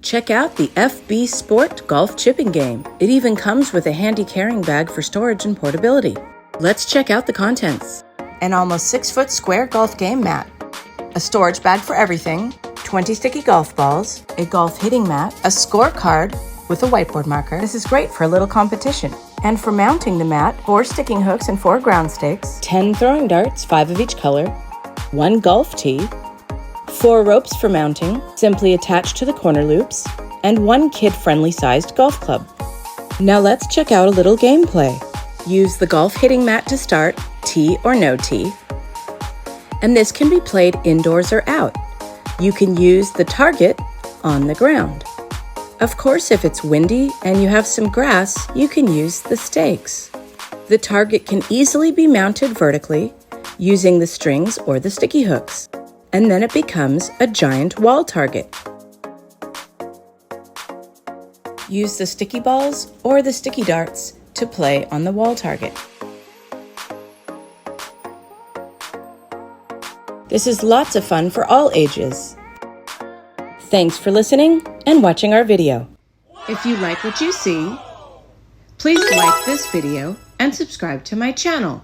Check out the FBSPORT golf chipping game. It even comes with a handy carrying bag for storage and portability. Let's check out the contents. An almost 6-foot square golf game mat, a storage bag for everything, 20 sticky golf balls, a golf hitting mat, a scorecard with a whiteboard marker. This is great for a little competition. And for mounting the mat, 4 sticking hooks and 4 ground stakes, 10 throwing darts, 5 of each color, 1 golf tee, 4 ropes for mounting, simply attached to the corner loops, and 1 kid-friendly sized golf club. Now let's check out a little gameplay. Use the golf hitting mat to start, tee or no tee. And this can be played indoors or out. You can use the target on the ground. Of course, if it's windy and you have some grass, you can use the stakes. The target can easily be mounted vertically using the strings or the sticky hooks, and then it becomes a giant wall target. Use the sticky balls or the sticky darts to play on the wall target. This is lots of fun for all ages. Thanks for listening and watching our video. If you like what you see, please like this video and subscribe to my channel.